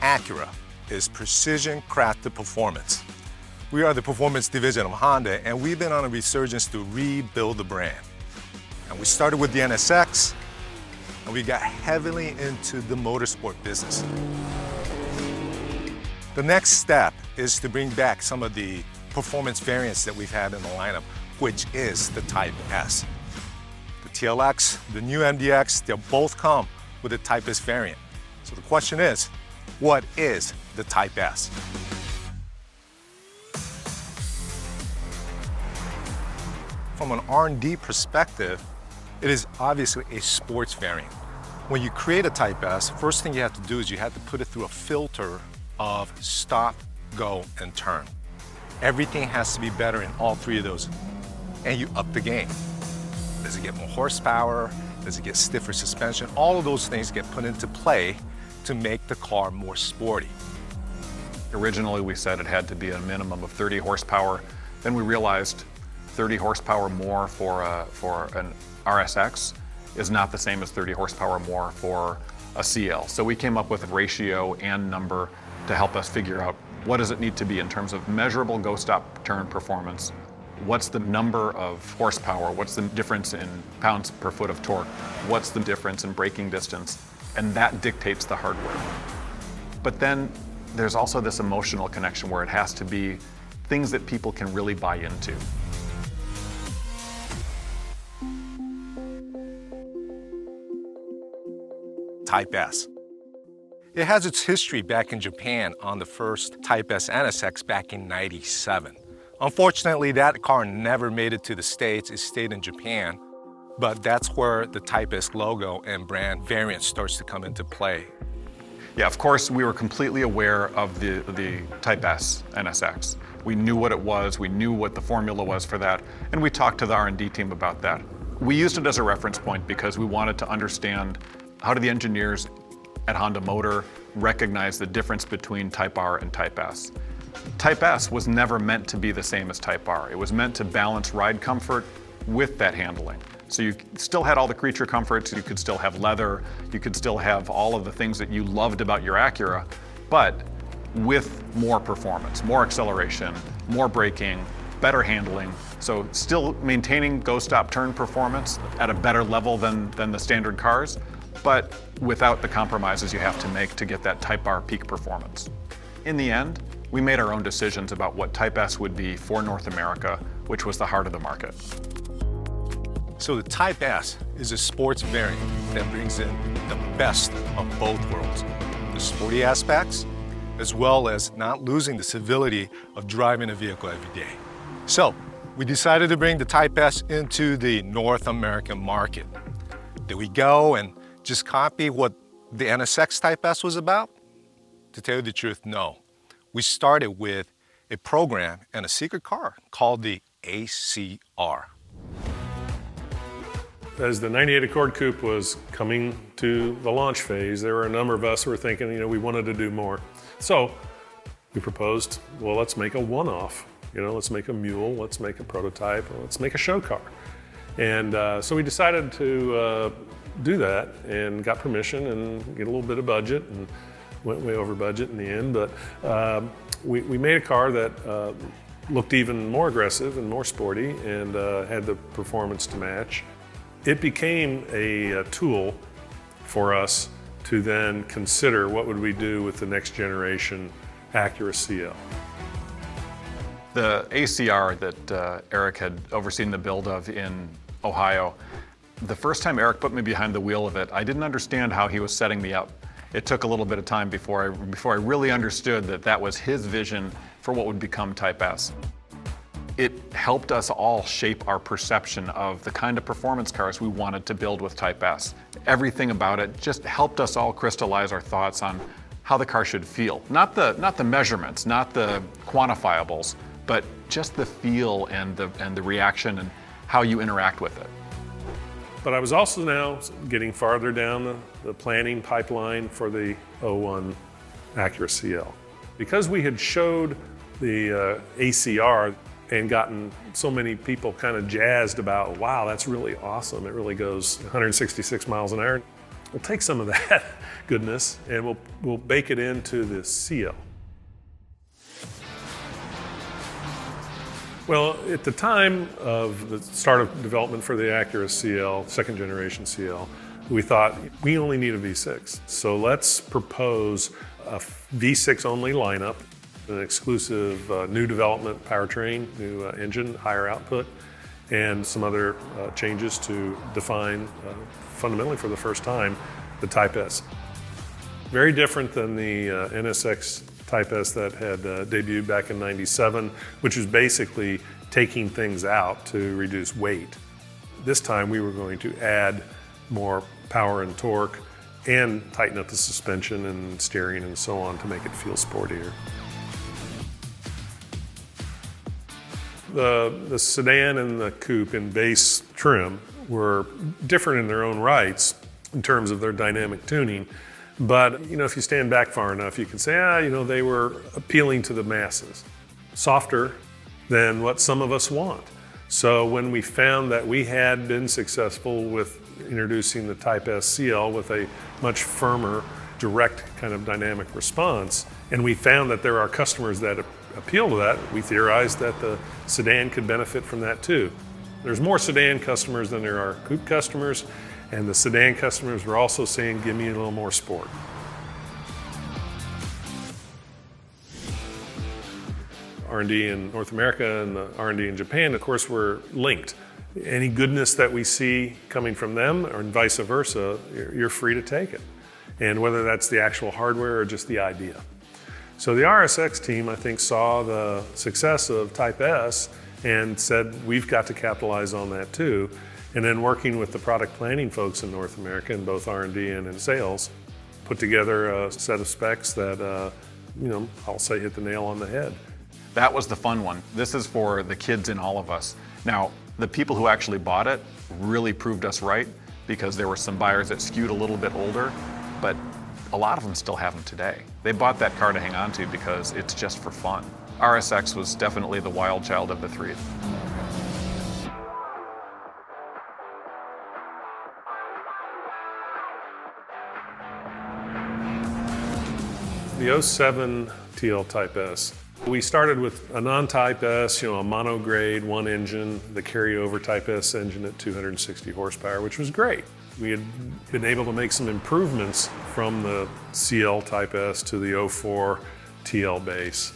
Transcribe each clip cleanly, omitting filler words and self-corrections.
ACURA is precision crafted performance. We are the performance division of Honda, and we've been on a resurgence to rebuild the brand. And we started with the NSX, and we got heavily into the motorsport business. The next step is to bring back some of the performance variants that we've had in the lineup, which is the Type S. The TLX, the new MDX, they'll both come with a Type S variant. So the question is, what is the Type S? From an R&D perspective, it is obviously a sports variant. When you create a Type S, first thing you have to do is you have to put it through a filter of stop, go, and turn. Everything has to be better in all three of those, and you up the game. Does it get more horsepower? Does it get stiffer suspension? All of those things get put into play to make the car more sporty. Originally, we said it had to be a minimum of 30 horsepower. Then we realized 30 horsepower more for an RSX is not the same as 30 horsepower more for a CL. So we came up with a ratio and number to help us figure out what does it need to be in terms of measurable go-stop turn performance. What's the number of horsepower? What's the difference in pounds per foot of torque? What's the difference in braking distance? And that dictates the hardware. But then there's also this emotional connection where it has to be things that people can really buy into. Type S. It has its history back in Japan on the first Type S NSX back in '97. Unfortunately, that car never made it to the States. It stayed in Japan, but that's where the Type S logo and brand variant starts to come into play. Yeah, of course, we were completely aware of the Type S NSX. We knew what it was, we knew what the formula was for that, and we talked to the R&D team about that. We used it as a reference point because we wanted to understand how do the engineers at Honda Motor recognize the difference between Type R and Type S. Type S was never meant to be the same as Type R. It was meant to balance ride comfort with that handling. So you still had all the creature comforts, you could still have leather, you could still have all of the things that you loved about your Acura, but with more performance, more acceleration, more braking, better handling. So still maintaining go-stop turn performance at a better level than the standard cars, but without the compromises you have to make to get that Type R peak performance. In the end, we made our own decisions about what Type S would be for North America, which was the heart of the market. So the Type S is a sports variant that brings in the best of both worlds. The sporty aspects, as well as not losing the civility of driving a vehicle every day. So we decided to bring the Type S into the North American market. Did we go and just copy what the NSX Type S was about? To tell you the truth, no. We started with a program and a secret car called the ACURA. As the 98 Accord Coupe was coming to the launch phase, there were a number of us who were thinking, we wanted to do more. So we proposed, well, let's make a one-off. Let's make a mule, let's make a prototype, let's make a show car. And so we decided to do that and got permission and get a little bit of budget and went way over budget in the end. But we made a car that looked even more aggressive and more sporty and had the performance to match. It became a tool for us to then consider what would we do with the next generation Acura CL. The ACR that Eric had overseen the build of in Ohio, the first time Eric put me behind the wheel of it, I didn't understand how he was setting me up. It took a little bit of time before I really understood that that was his vision for what would become Type S. It helped us all shape our perception of the kind of performance cars we wanted to build with Type S. Everything about it just helped us all crystallize our thoughts on how the car should feel. Not the measurements, not the quantifiables, but just the feel and the reaction and how you interact with it. But I was also now getting farther down the planning pipeline for the 01 Acura CL. Because we had showed the ACR and gotten so many people kind of jazzed about, wow, that's really awesome. It really goes 166 miles an hour. We'll take some of that goodness and we'll bake it into the CL. Well, at the time of the start of development for the ACURA CL, second generation CL, we thought we only need a V6. So let's propose a V6 only lineup, an exclusive new development powertrain, new engine, higher output, and some other changes to define fundamentally for the first time the Type S. Very different than the NSX Type S that had debuted back in '97, which was basically taking things out to reduce weight. This time we were going to add more power and torque and tighten up the suspension and steering and so on to make it feel sportier. The sedan and the coupe in base trim were different in their own rights in terms of their dynamic tuning. But if you stand back far enough, you can say, they were appealing to the masses, softer than what some of us want. So when we found that we had been successful with introducing the Type S CL with a much firmer, direct kind of dynamic response, and we found that there are customers that appeal to that, we theorized that the sedan could benefit from that too. There's more sedan customers than there are coupe customers. And the sedan customers were also saying, give me a little more sport. R&D in North America and the R&D in Japan, of course, were linked. Any goodness that we see coming from them, or vice versa, you're free to take it. And whether that's the actual hardware or just the idea. So the RSX team, I think, saw the success of Type S and said, we've got to capitalize on that too. And then working with the product planning folks in North America in both R&D and in sales, put together a set of specs that, I'll say hit the nail on the head. That was the fun one. This is for the kids in all of us. Now, the people who actually bought it really proved us right because there were some buyers that skewed a little bit older, but a lot of them still have them today. They bought that car to hang on to because it's just for fun. RSX was definitely the wild child of the three. The 07 TL Type S. We started with a non-Type S, a mono grade, one engine, the carryover Type S engine at 260 horsepower, which was great. We had been able to make some improvements from the CL Type S to the 04 TL base.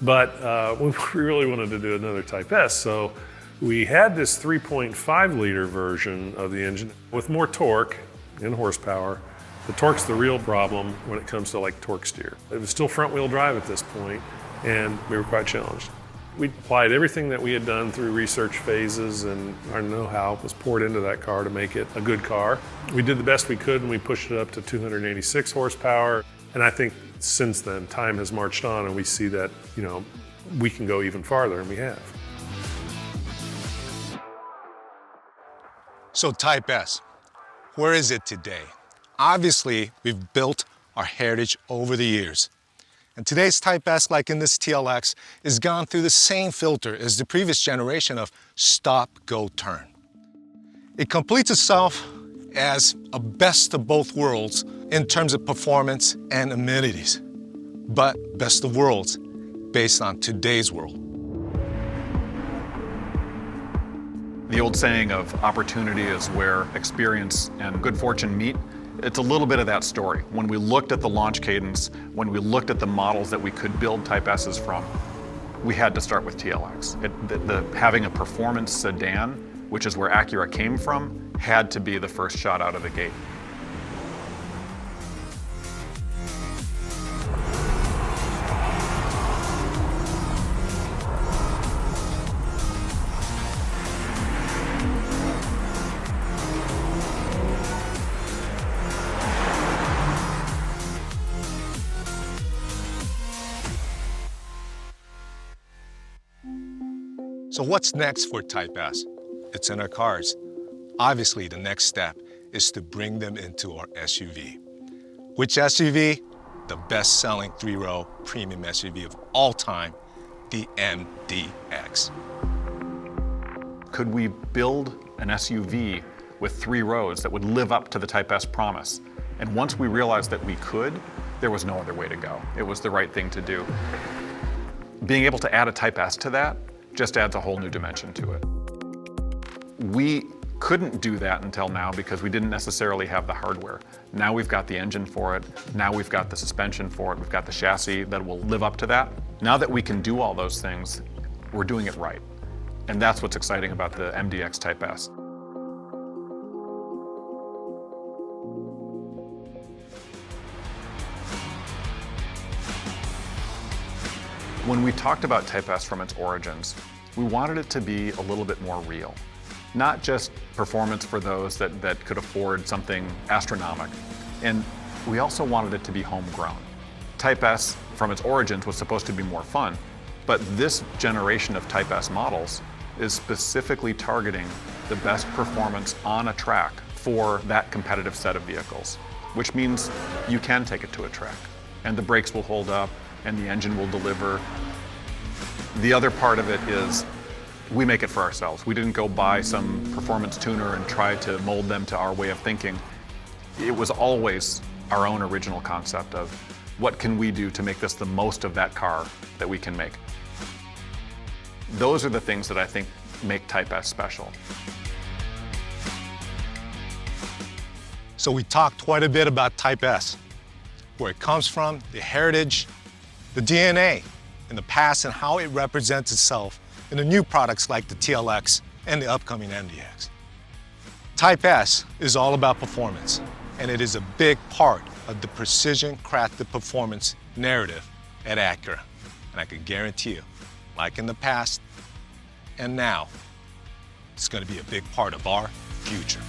But we really wanted to do another Type S, so we had this 3.5 liter version of the engine with more torque and horsepower. The torque's the real problem when it comes to torque steer. It was still front wheel drive at this point, and we were quite challenged. We applied everything that we had done through research phases, and our know-how was poured into that car to make it a good car. We did the best we could, and we pushed it up to 286 horsepower. And I think since then, time has marched on, and we see that, we can go even farther, and we have. So Type S, where is it today? Obviously, we've built our heritage over the years. And today's Type S, like in this TLX, is gone through the same filter as the previous generation of stop, go, turn. It completes itself as a best of both worlds in terms of performance and amenities, but best of worlds based on today's world. The old saying of opportunity is where experience and good fortune meet. It's a little bit of that story. When we looked at the launch cadence, when we looked at the models that we could build Type S's from, we had to start with TLX. Having a performance sedan, which is where ACURA came from, had to be the first shot out of the gate. So what's next for Type S? It's in our cars. Obviously, the next step is to bring them into our SUV. Which SUV? The best-selling three-row premium SUV of all time, the MDX. Could we build an SUV with 3 rows that would live up to the Type S promise? And once we realized that we could, there was no other way to go. It was the right thing to do. Being able to add a Type S to that just adds a whole new dimension to it. We couldn't do that until now because we didn't necessarily have the hardware. Now we've got the engine for it. Now we've got the suspension for it. We've got the chassis that will live up to that. Now that we can do all those things, we're doing it right. And that's what's exciting about the MDX Type S. When we talked about Type S from its origins, we wanted it to be a little bit more real. Not just performance for those that could afford something astronomical. And we also wanted it to be homegrown. Type S from its origins was supposed to be more fun, but this generation of Type S models is specifically targeting the best performance on a track for that competitive set of vehicles, which means you can take it to a track and the brakes will hold up and the engine will deliver. The other part of it is we make it for ourselves. We didn't go buy some performance tuner and try to mold them to our way of thinking. It was always our own original concept of what can we do to make this the most of that car that we can make. Those are the things that I think make Type S special. So we talked quite a bit about Type S, where it comes from, the heritage, the DNA, and the past, and how it represents itself in the new products like the TLX and the upcoming MDX. Type S is all about performance, and it is a big part of the precision-crafted performance narrative at ACURA. And I can guarantee you, like in the past and now, it's going to be a big part of our future.